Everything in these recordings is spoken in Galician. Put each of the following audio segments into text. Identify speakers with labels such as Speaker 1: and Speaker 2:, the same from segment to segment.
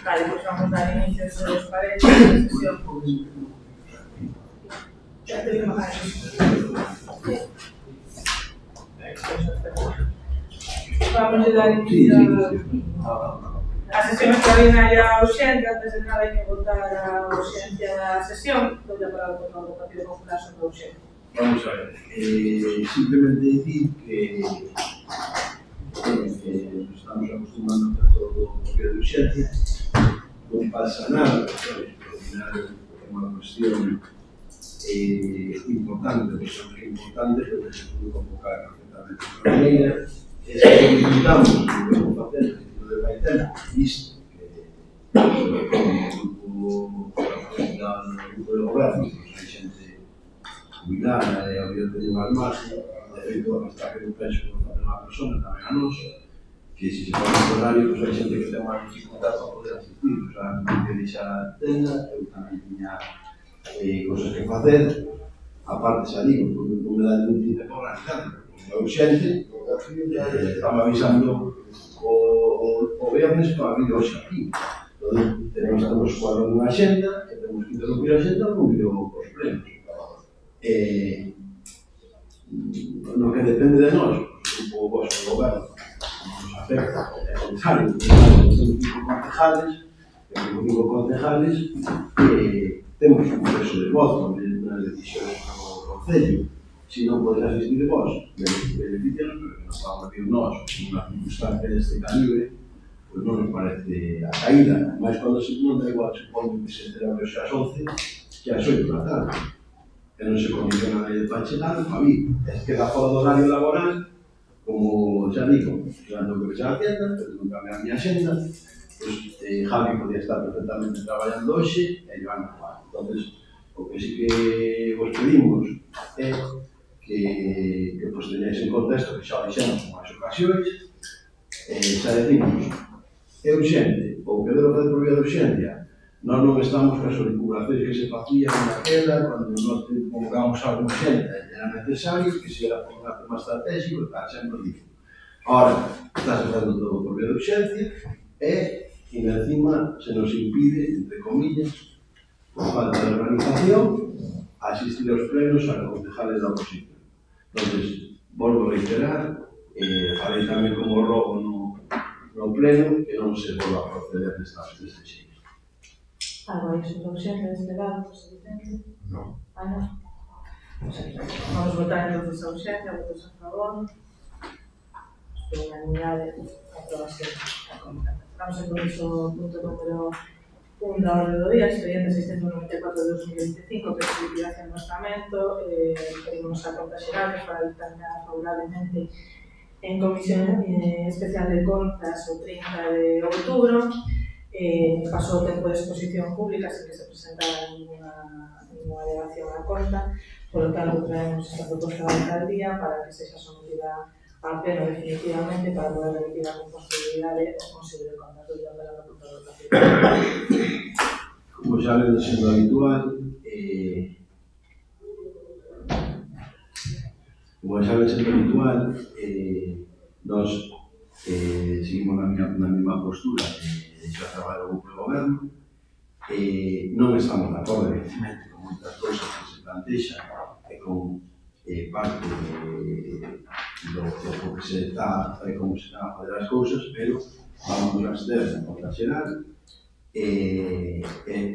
Speaker 1: Vale, pues vamos a dar inicio, si os parece, a la sesión. Ya tenemos a vamos a dar inicio a sesión extraordinaria urxente. Antes de nada hai que votar a urxencia da sesión. Vou a parar por favor do Partido Popular sobre a urxencia.
Speaker 2: Vamos a ver, simplemente decir que nos estamos acostumando a todo o que é de urxencia, non pasa nada, pero ao final é unha cuestión importante, pero que se pode convocar perfectamente de maneira, e se intentamos que vamos facer dentro de vai tempo, visto que o grupo do goberno, hai xente cuidada e había de llevar máis, de feito, hasta que eu penso que non facer unha persona, tamén a nos, que se faz un horario, pois hai xente que ten máis dificultad para poder asistir, o sea, non que deixar a tenda, eu tamén tiña cosas que facer, aparte xa digo, non me dá ningún tipo de organizar, porque é urxente, estamos avisando o viernes para vir hoxe aquí. Entón, temos cuadro nunha xenda, que temos que interrumpir a xenda, non vir os plenos. No que depende de nós, o vosso goberno nos afecta, é necesario, temos 5 concejales, temos un peso de voto nas decisións do Concello. Se non podes asistir vos, beneficianos, pero que nos vamos a vir nós, unha circunstancia deste calibre, pois non nos parece a caída, mas cando se non da igual, supondo que se celebre hoxe ás 11, que ás 8 da tarde. E non se condiciona de para chegar, para vir. Es queda fora do horario laboral, como xa digo, xa non que xa a tienda, pero non cambia a miña xenda, pois Javi podía estar perfectamente traballando hoxe e Joan igual. Entón, o que sí que vos pedimos é que pois teñáis en contexto que xa o dixemos en máis ocasións, xa decimos, é urxente, ou que debe fazer por vía de urxencia. Nós non estamos cas soliculacións que se facían naquela, cando nós convocábamos algo urxente, era necesario, que se era por un tema estratégico, está sempre difícil. Ahora, está facendo todo por vía de urxencia, e encima se nos impide, entre comillas, por falta de organización, asistir aos plenos a concejales da oposición. Entón, volvo a reiterar, farei tamén como rogo no pleno, que non se volva a proceder deste xeito.
Speaker 1: Algo aí sobre a urxencia deste lado, presidente?
Speaker 2: Non.
Speaker 1: Non? Vamos votar entonces a urxencia, votos a favor. Por unanimidade, aprobación da convocatoria. Vamos a comenzar o punto número 1 da orde do día, expediente 694 de 2025, que é a liquidación do estamento. Pedimos a conta xeral para dictaminar favorablemente en comisión especial de contas o 30 de outubro. Pasou o tempo de exposición pública sin que se presentara ninguna alegación á conta, por lo tanto traemos esta proposta da alcaldía para que sexa sometida a pleno definitivamente para poder remitir a responsabilidade o Consello de Contas do Día de la Deputada do Partido.
Speaker 2: Como xa vendo sendo habitual, nós seguimos na mesma postura de xa traballar o grupo de goberno. Non estamos de acordo, evidentemente, con moitas cousas que se plantexan e con parte do que se está a fazer, como se están a fazer as cousas, pero vamos a abster na conta xeral e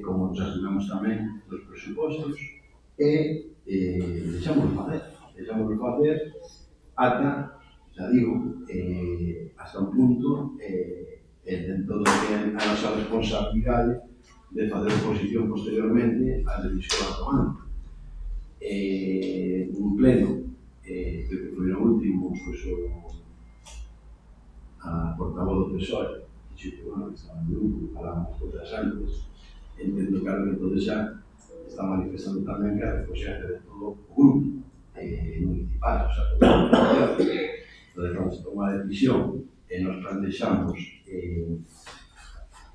Speaker 2: como nos aseguramos tamén dos presupostos e deixámoslo facer ata, xa digo, hasta un punto dentro do que é a nosa responsabilidade de fazer oposición posteriormente ás decisiones tomando. Un pleno, que foi o último, pois a portavoz do PSOE, que estaba no grupo, falamos cousas antes, entendo que algo entonces xa está manifestando tamén que a responsabilidade de todo o grupo municipal, o sea, todo o grupo. Entón, vamos a tomar a decisión e nos plantexamos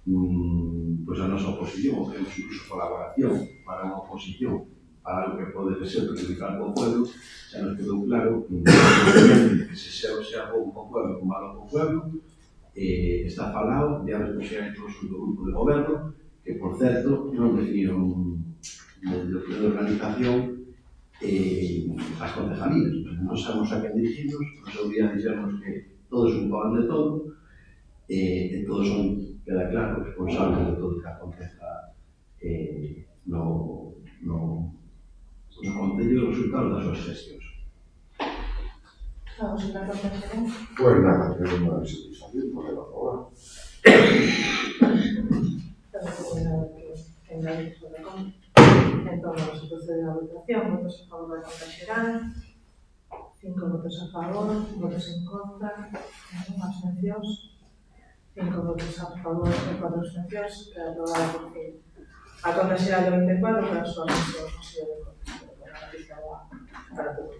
Speaker 2: pois a nosa oposición, ou queremos incluso colaboración para unha oposición para algo que pode ser perjudicar ao pueblo, xa nos quedou claro que independentemente de que se sea bo ao pueblo ou malo ao pueblo, está falado de áreas proxectos do grupo de goberno, que, por certo, non definiron desde o pleno de organización as concejalías. Non sabemos a quen dirigirnos, non sabría dixernos que todos ocupaban de todo, e todos son, queda claro, responsables de todo o que aconteza no Concello e os resultados das súas gestións.
Speaker 1: Vamos a la conversación.
Speaker 3: Pues nada, tenemos una satisfacción por el aprobar.
Speaker 1: Entón, vamos a proceder a votación. Votos a favor da conta xeral, 5 votos a favor, votos en contra, abstencións, 5 votos a favor e 4 abstencións, que aprobada por fin a conta xeral do 24 para a súa gestión do Consello de Contas, para todo.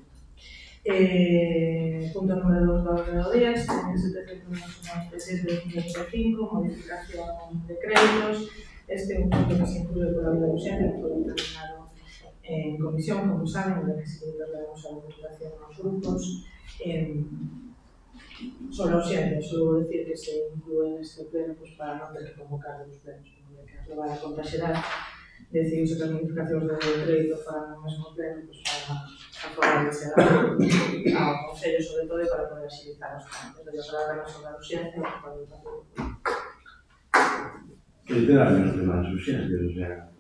Speaker 1: Punto número 2 da orde do día, 1796 de 2025, modificación de créditos. Este é un punto que se incluye por la vía de urgencia, que foi determinado en comisión, como saben, en la que se trasladamos a la documentación a los grupos. Sobre la urgencia, solo decir que se incluye en este pleno pues, para no tener que convocar los plenos, como de que aprobar a conta xeral, decidirse que as modificacións de crédito para o mesmo pleno pues, para aprobar ese ao Consello, sobre todo, para poder agilizar os campos. Desde a palabra sobre a urgencia, para o partido.
Speaker 2: Literalmente máis urxentes, o sea,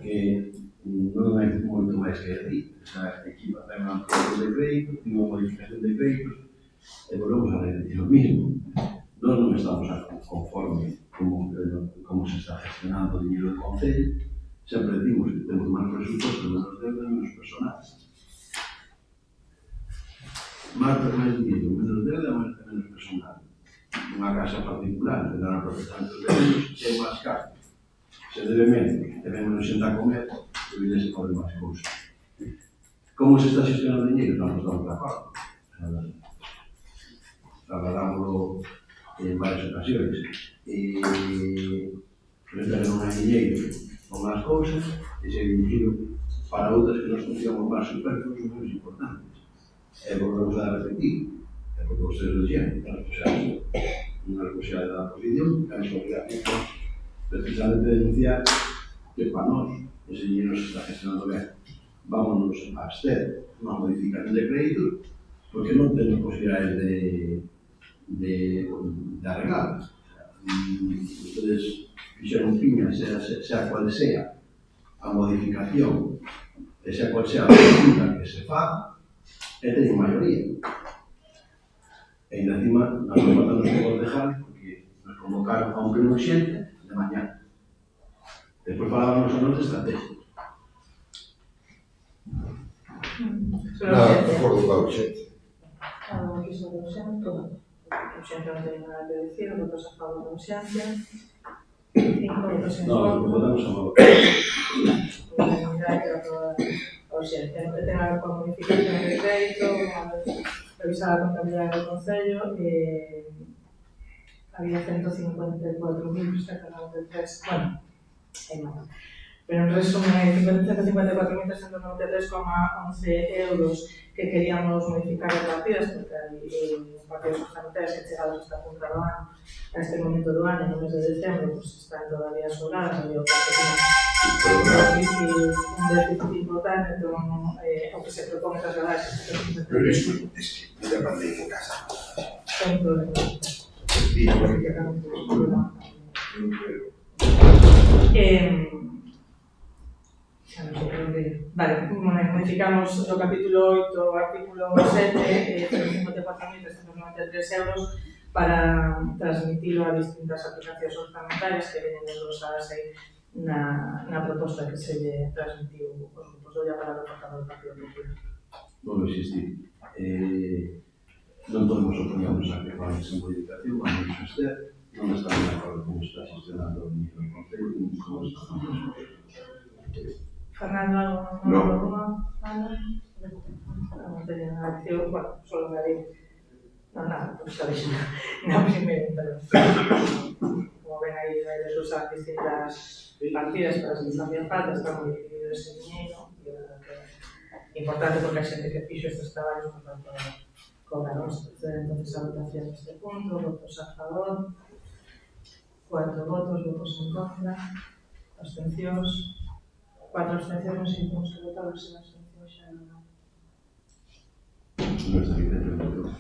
Speaker 2: que non hai moito máis que decir. Esa equipa ten unha ampliación de crédito, ten unha modificación de créditos, e volvemos a repetir o mismo. Nós non estamos conforme como se está gestionando o dinheiro do Concello. Sempre decimos que temos máis presupuesto, menos deuda, menos personal. Máis dinheiro, menos deuda, menos personal. Unha casa particular, que dá perfectamente os deberes, se é máis caro, se debe menos, debe menos xente a comer, debería se poder máis cousas. Como se está gestionando o dinheiro? Non estamos de acordo. Trabajámoslo en varias ocasións. Pero non hai dinheiro con as cousas, e se dirigido para outras que nos consideramos máis superfluos ou menos importantes. E volvemos a repetir. Porque ustedes lo decían, una responsabilidad de la oposición, que a nuestra obligación precisamente denunciar que para nosotros ese dinero se está gestionando bien. Vámonos a abster una modificación de crédito porque no tenemos posibilidades de arreglar. Ustedes fixeron piña, sea cual sea a modificación, sea cual sea a consulta que se faga, e teñen maioría. E ainda encima, nas falta nos podemos dejar porque nos convocaron a un pleno xente de mañana. Despois falábamos a noite estratégica.
Speaker 3: Nada, por do lado xente.
Speaker 1: Algo aquí sobre a urgencia, urgencia non ten nada que decir, votos a favor da urgencia, 5 votos en
Speaker 2: No,
Speaker 1: contra.
Speaker 2: votamos a favor.
Speaker 1: Unanimidade que aprobada a urgencia. No que ten a ver con modificación de crédito, revisar a contabilidade do Concello, había 154.000, bueno, hai máis. Pero en resumen, 154.393,11 euros que queríamos modificar as partidas, porque hai partidas orzamentais que chegados hasta a punta do ano, a este momento do ano, no mes de dezembro, pues están todavía sobradas, había o que un déficit importante, entón, o que se propone trasladar
Speaker 3: Pero es que mira para ir en casa.
Speaker 1: un problema.
Speaker 3: Mira, porque
Speaker 1: Vale, modificamos o capítulo 8, artículo 7, 54.393 euros para transmitirlo a distintas aplicacións orzamentarias que veñen desglosadas aí na proposta que se lle transmitiu os grupos. Dou a palabra ao portavoz do Partido Popular.
Speaker 2: Volvo a insistir. Non todos nos oponíamos a que fagan esa modificación, vamos a abster, non estamos de acordo con está gestionando o dinero do Concello, non estamos de acordo.
Speaker 1: Fernando, algo nada? Non teño nada que decir, bueno, solo me haré. Non, nada, porque xa dixen na primeira intervención. Como ven aí, vai desglosar distintas partidas para as que non había falta, está moi dividido ese dinheiro, e é importante porque a xente que fixo estes traballos nos vai poder Vamos a proceder entonces a votación de este punto. Votos a favor, 4 votos en contra, abstencións, 4 abstencións, non sei como se votaba, se as abstencións xa non.
Speaker 2: No está aquí dentro.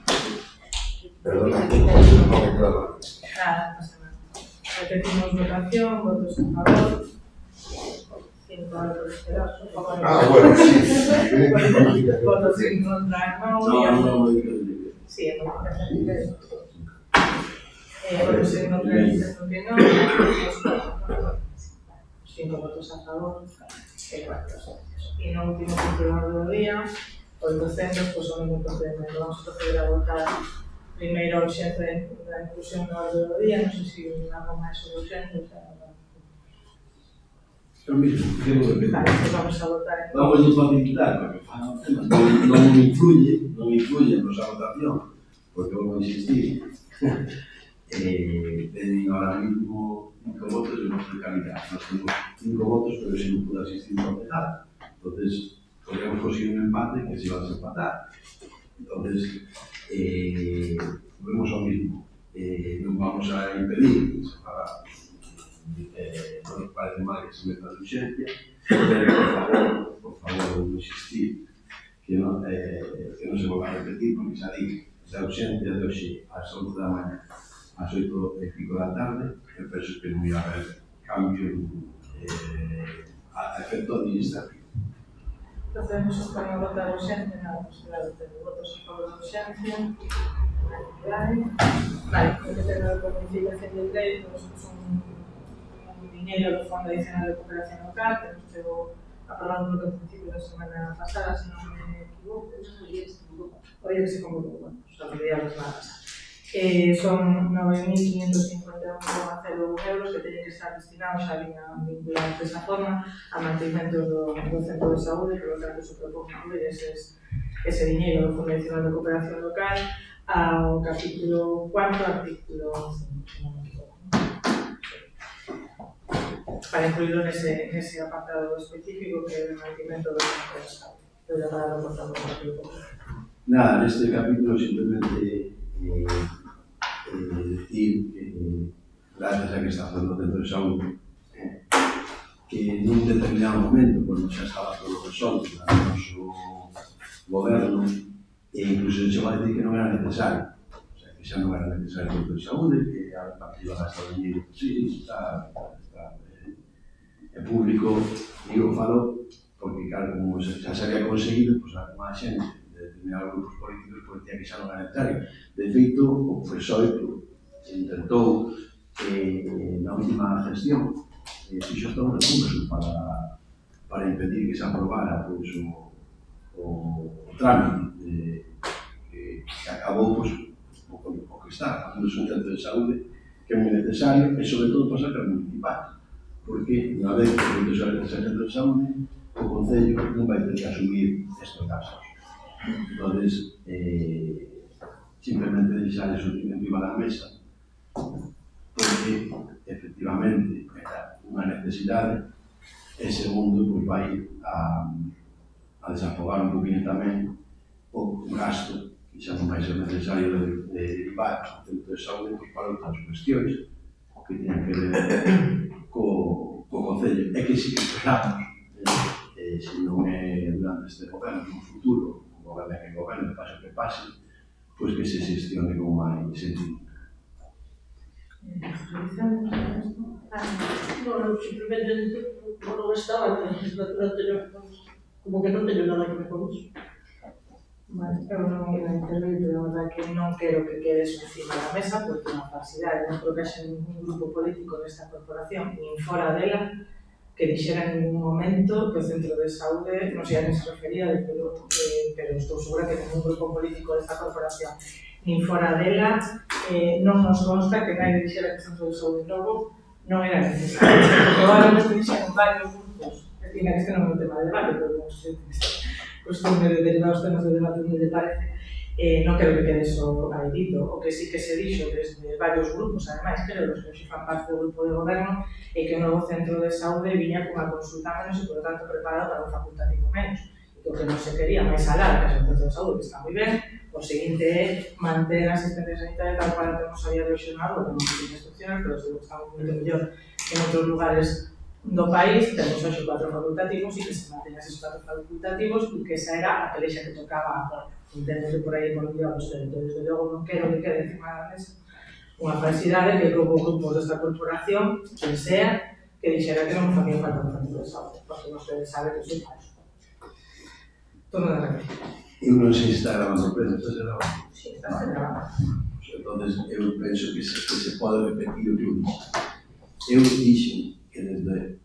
Speaker 3: Perdona, no me claro.
Speaker 1: Nada, pasa nada. Repetimos votación, votos a favor, 5 votos esperados, un pouco
Speaker 3: Bueno, sí.
Speaker 1: votos en contra, non.
Speaker 2: No,
Speaker 1: Sí, é moi perfecto. Votos en contra, dicendo que non. 5 votos a favor e 4 abstencións. E no último punto do día, 800, pois o mesmo procedimento. Vamos a proceder a votar primeiro a urxencia da inclusión no orde do día, non sei se algo máis sobre urxencia,
Speaker 2: lo mismo, que lo repito.
Speaker 1: Vale, pues vamos a votar.
Speaker 2: Vamos a facilitar, porque non influye en nosa votación, porque vamos a insistir. Teñen ahora mismo 5 votos de nosa calidad. Nós temos 5 votos, pero se non pude asistir a votar. Entonces, podríamos conseguir un empate que se iba a desempatar. Entonces, volvemos ao mismo. Non vamos a impedir, non nos parece mal que se meta de urxencia, pero por favor, non insistir que non se volva a repetir, porque xa digo, esa urxencia de hoxe ás 11 da mañá, ás 8:05 da tarde, eu penso que non ia haber cambio a efecto administrativo.
Speaker 1: Procedemos a votar a urxencia, nada, pues claro, tengo votos a favor da urxencia. Vale, hay que tener la planificación de crédito, nosotros un dinero do Fondo Adicional de Cooperación Local, que nos chegou aprobado no principio da semana pasada, se non me equivoco. Oye, que se convocou, bueno, xa me olvidaba la semana pasada. Son 9.551,01 euros que teñen que estar destinados a vinculados desa forma a mantenimento do centro de saúde, por lo tanto se propón incluir ese dinheiro do Fondo Adicional de Cooperación Local ao capítulo 4, artículo 5, para incluirlo nese apartado específico que é o mantenimento do centro de saúde. Eu le para por tanto o capítulo.
Speaker 2: Nada, neste capítulo simplemente decir que gracias a que está facendo o centro de saúde que nun determinado momento, quando xa estaba todo resolto no noso goberno, incluso chegou a decir que non era necesario, o sea, que xa non era necesario o centro de saúde, que a partida gasta o dinheiro, sí, está en público, digo, falo, porque claro, como xa se había conseguido, pois a xente de determinados grupos políticos pois decía que xa non era necesario. De feito, o PSOE intentou na última gestión fixo hasta un recurso para impedir que se aprobara o trámite que acabou o que está facendo un centro de saúde que é moi necesario e sobre todo para sacar municipais, porque unha vez que o centro de saúde o Concello non vai ter que asumir estes gastos. Entonces, simplemente deixar eso encima da mesa, porque efectivamente era unha necesidade e segundo, pois vai a desafogar un poquinho tamén o gasto que xa non vai ser necesario de derivar ao centro de saúde para outras cuestións que teñen que ver co Concello. É que si que esperamos, se non é durante este goberno, no futuro, o goberno que goberno, pase o que pase, pois que se xestione con máis sentido.
Speaker 4: No, simplemente non estaba na legislatura anterior, como que non teño nada que ver con iso.
Speaker 1: Vale, eu non iba a intervir, pero a verdade que non quero que quede eso encima da mesa, porque é unha falsidade. Non creo que haxa ningún grupo político desta corporación, nin fora dela, que dixera en ningún momento que o centro de saúde non sei a que se refería, pero estou segura que ningún grupo político desta corporación nin fora dela non nos consta que nadie dixera que o centro de saúde novo non era necesario. Probablemente dixeron varios grupos, que tiene que este non é un tema de debate, pero non sei que costumbre de derivar os temas de debate non me parece. Non quero que quede eso aí dito. O que sí que se dixo desde varios grupos, ademais, creo, os que fan parte do grupo de goberno, é que o novo centro de saúde viña cunha consulta menos e, por lo tanto, preparado para un facultativo menos. E que o que non se quería máis alá, que é o centro de saúde, que está moi ben, o seguinte é manter a asistencia sanitaria tal cual a temos a día de hoxe na rúa, temos que excepcionar, pero estamos moito mellor que en outros lugares do país. Temos hoxe 4 facultativos e que se manteñan esos 4 facultativos, porque esa era a pelexa que tocaba agora. Entendo que por aí por onde iba vostede, entón, desde logo non quero que quede encima da mesa unha falsidade que como grupos desta corporación, quen sea, que dixera que non facía falta un centro de saúde, porque vostede sabe que soy falso. Todo de repente.
Speaker 2: Eu non sei se está grabando, pero está grabando.
Speaker 1: Sí, está grabando.
Speaker 2: Entonces, eu penso que se pode repetir o que eu dixo. Eu dixo que desde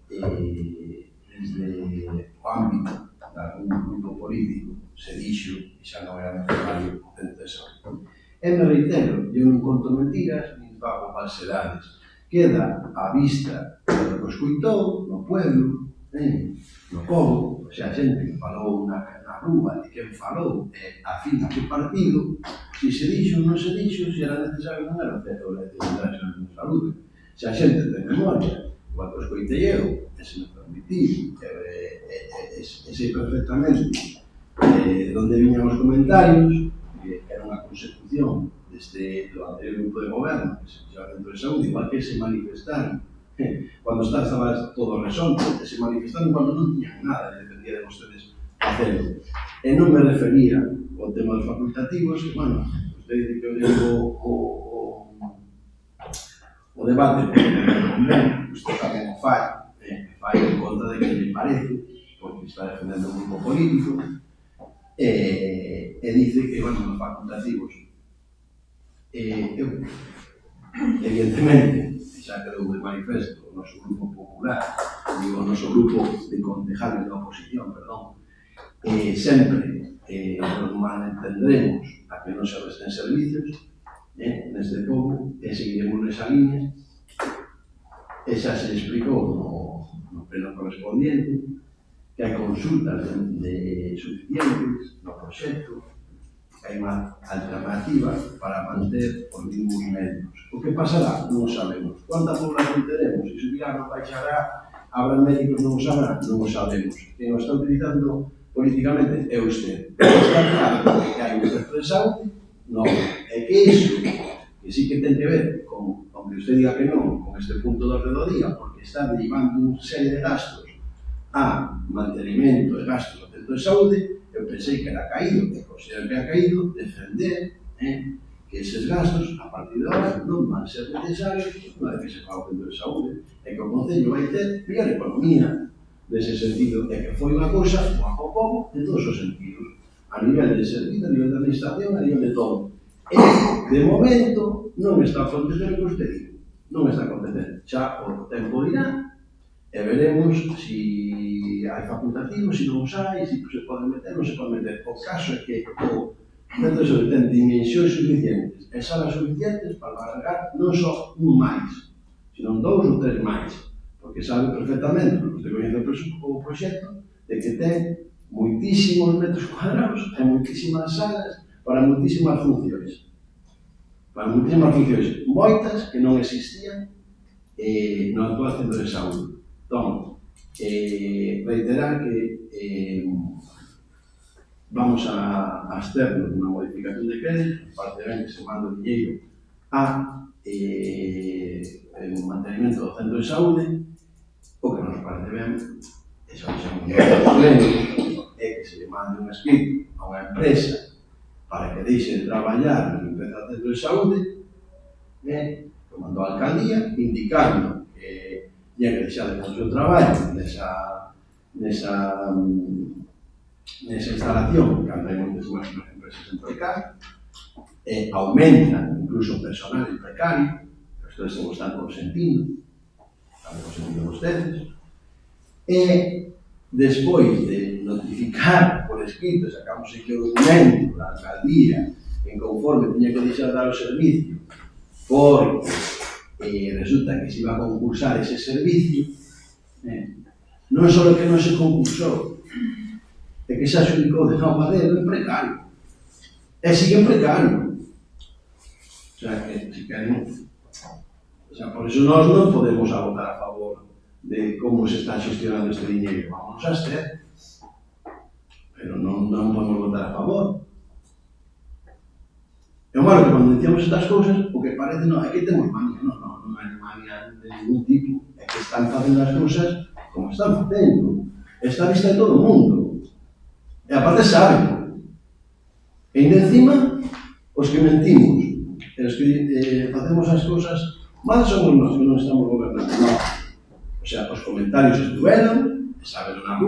Speaker 2: o ámbito de algún grupo político se dixo que xa non era necesario o centro de saúde. E me reitero, eu non conto mentiras, nin fago falsedades. Queda á vista do que escuitou no pueblo, no povo, o sea, a xente que falou na rúa e quen falou afín a que partido, se se dixo ou non se dixo, se era necesario non era o centro de saúde. Se a xente ten memoria, igual que escoitei eu, e se me permitir, e sei perfectamente onde viñan os comentarios, que era unha consecución do anterior grupo de goberno, que se fixaba dentro de saúde, igual que se manifestaron cando estaba todo resolto, que se manifestaron cando non tiñan nada, e dependía de vostedes facelo. E non me refería ao tema dos facultativos, que, bueno, usted dice que eu digo o debate, porque usted tamén o fai en conta de que me parece, porque está defendendo un grupo político, e dice que, bueno, os facultativos, eu, evidentemente, xa quedou de manifesto o noso grupo popular, digo, o noso grupo de concejales da oposición, perdón, sempre nos mantendremos a que non se resten servicios neste povo e seguiremos nesa línea. E xa se explicou no pleno correspondiente que hai consultas suficientes no proxecto, que hai unha alternativa para manter os mismos medios. O que pasará? Non o sabemos. Quanta población teremos? Se subirá, non baixará, habrá médicos, non o sabrá? Non o sabemos. Quen o está utilizando políticamente é usted. Está claro que hai un centro de saúde? Non. É que iso, que sí que ten que ver con, aunque usted diga que non, con este punto de orde do día, porque está derivando unha serie de gastos a mantenimento e gastos do centro de saúde, eu pensei que era caído, que considero que ha caído, defender que eses gastos, a partir de ahora, non van ser necesarios unha vez que se faga o centro de saúde, e que o Concello vai ter mellor economía nese sentido, e que foi unha cousa poco a pouco en todos os sentidos, a nivel de servicio, a nivel de administración, a nivel de todo. E, de momento, non está acontecendo o que usted digo, non está acontecendo. Xa o tempo dirá, e veremos se hai facultativos, se non os hai, se se poden meter, non se poden meter. O caso é que o centro de saúde ten dimensións suficientes e salas suficientes para alargar non só un máis, sino 2 ou 3 máis, porque sabe perfectamente, porque usted coñece o proxecto, de que ten moitísimos metros cuadrados e moitísimas salas para moitísimas funcións. Para moitísimas funcións, moitas que non existían no actual centro de saúde. Entón, reiterar que vamos a absternos unha modificación de crédito, parte ben que se manda o dinheiro a mantenimento do centro de saúde, o que nos parece ben, e xa dixemos pleno, é que se le mande un escrito a unha empresa para que deixe de traballar na empresa do centro de saúde, que mandou a alcaldía, indicando que tiña que deixar de facer o traballo nesa instalación, que anda en moitas empresas en precarios, aumenta incluso o personal en precario, que isto se están consentindo, están consentindo vostedes, e despois de notificar por escrito, sacamos aquí o documento da alcaldía, en conforme tiña que deixar de dar o servicio, porque resulta que se iba a concursar ese servicio, non só que non se concursou, é que se adjudicou de forma en precario. E sigue en precario. O sea, que se queren... O sea, por eso nós non podemos votar a favor de como se está gestionando este dinheiro. Vamos a abster. Pero non podemos votar a favor. igual que cando dicíamos estas cousas, o que parece, non, é que temos manía, non hai manía de ningún tipo, é que están facendo as cousas como están facendo. Está a vista de todo o mundo. E aparte saben. E ainda encima, os que mentimos, e os que facemos as cousas mal somos nós que non estamos gobernando. Non. O sea, os comentarios estuveron, sábenlo na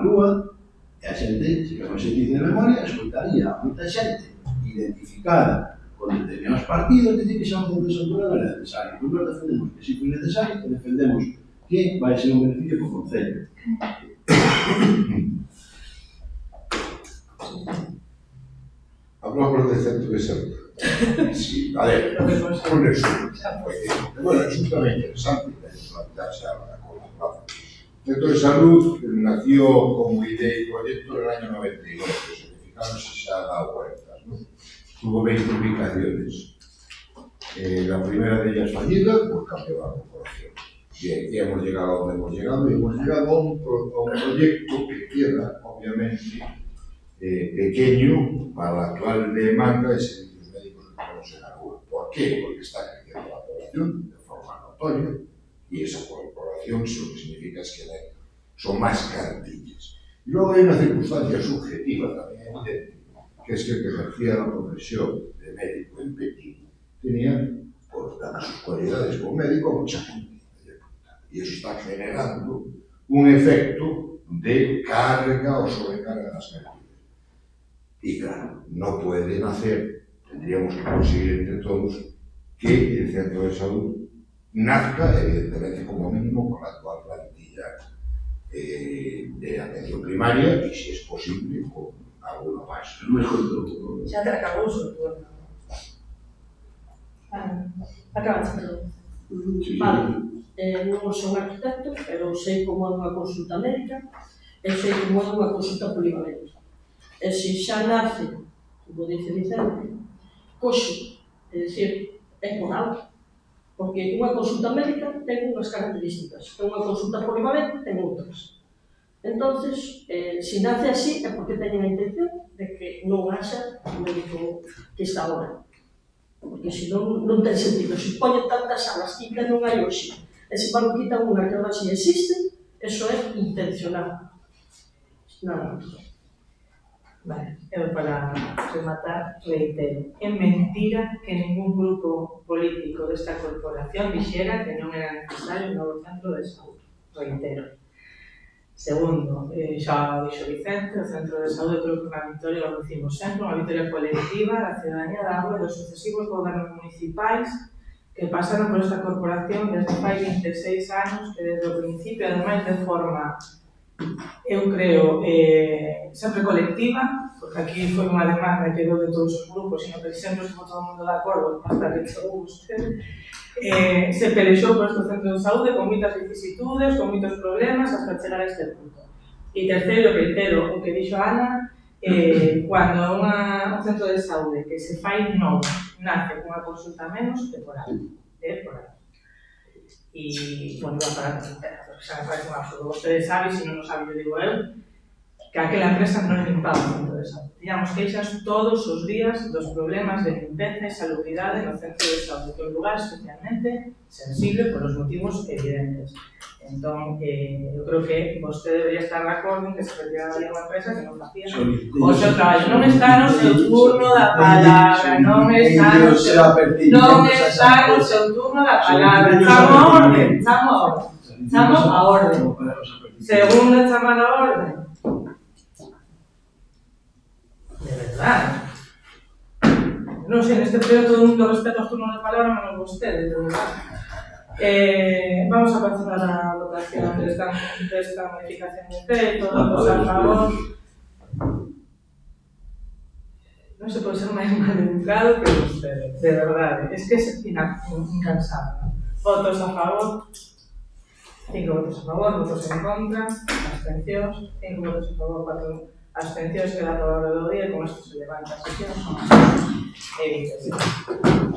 Speaker 2: rúa, e a xente, se que non se dice de memoria, escoitaría a moita xente identificada con determinados partidos, dicir que xa un centro de Santura non era necesario. Pois nós defendemos que si foi necesario, que defendemos que vai ser un beneficio para o Concello.
Speaker 3: Hablamos del centro de salud. Sí, a ver, con eso. Bueno, es un tema interesante plantearse ahora con la plaza. El centro de salud nació como idea y proyecto en el año 92, que significaron si se ha dado vueltas, ¿no? Tuvo 20 ubicaciones. La primera de ellas fallida, pues cambió la corporación. Bien, y hemos llegado a donde hemos llegado, y hemos llegado a un proyecto que queda, obviamente, pequeño para la actual demanda de servicios médicos que tenemos en la rúa. ¿Por qué? Porque está creciendo la población de forma notoria, y esa población lo que significa es que son más carantillas. Y luego hay una circunstancia subjetiva también evidente, que es que el que ejercía la profesión de médico en Pekín tenía, por sus cualidades como médico, mucha gente. Y eso está generando un efecto de carga o sobrecarga de las plantillas. Y claro, no pueden hacer, tendríamos que conseguir entre todos que el centro de salud nazca, evidentemente, como mínimo, con la actual plantilla de atención primaria y, si es posible, con alguno más.
Speaker 1: Xa te acabou o seu turno. Acabaste, perdón.
Speaker 4: Vale. Non son arquitecto, pero sei como é unha consulta médica e sei como é unha consulta polivalente. E se xa nace, como dice Vicente, coxo, é dicir, é por algo. Porque unha consulta médica ten unhas características, e unha consulta polivalente ten outras. Entonces, se nace así é porque teñen a intención de que non haxa un médico que está ahora. Porque senón non ten sentido. Se poñen tantas salas que non hai hoxe, e se van quitar unha que ahora si existe, eso é intencional. Nada máis.
Speaker 1: Vale, eu para rematar reitero. É mentira que ningún grupo político desta corporación dixera que non era necesario un novo centro de saúde. Reitero. Segundo, xa o dixo Vicente, o centro de saúde creo que unha victoria, lo decimos sempre, unha victoria colectiva da ciudadanía da Auga e dos sucesivos gobernos municipais que pasaron por esta corporación desde fai 26 anos, que desde o principio, ademais de forma, eu creo, sempre colectiva, porque aquí foi unha demanda que deu de todos os grupos, sino que sempre estuvo todo o mundo de acordo, hasta que chegou usted, se pelexou por este centro de saúde con moitas vicisitudes, con moitos problemas, hasta chegar a este punto. E terceiro, reitero, o que dixo Ana, cando un centro de saúde que se fai novo nace cunha consulta menos, é por algo. E, bueno, iba a parar de entera, porque xa me parece un absurdo. Vostedes saben, se non o saben, eu digo eu, que aquela empresa non limpaba o centro de saúde. Tiñamos queixas todos os días dos problemas de limpeza e salubridade no centro de saúde, que é un lugar especialmente sensible por os motivos evidentes. Entón, eu creo que vostede debería estar de acordo en que se retiraría unha empresa que non facía o seu traballo. Non está no seu turno da palabra, non está no seu turno da palabra. Chamo a orden. Segunda chamada a orden. De verdad. Non sei, neste período todo o mundo respeta os turnos de palabra, menos vostede, de verdad. Vamos a pasar a la votación de esta modificación de texto, todos a favor. Non se pode ser máis maleducado que vostede, de verdade. Es que é incansable. Votos a favor, 5 votos a favor, votos en contra, abstencións, 5 votos a favor, 4 abstencións, queda a palabra do día, e con isto se levanta a sesión, son as 20.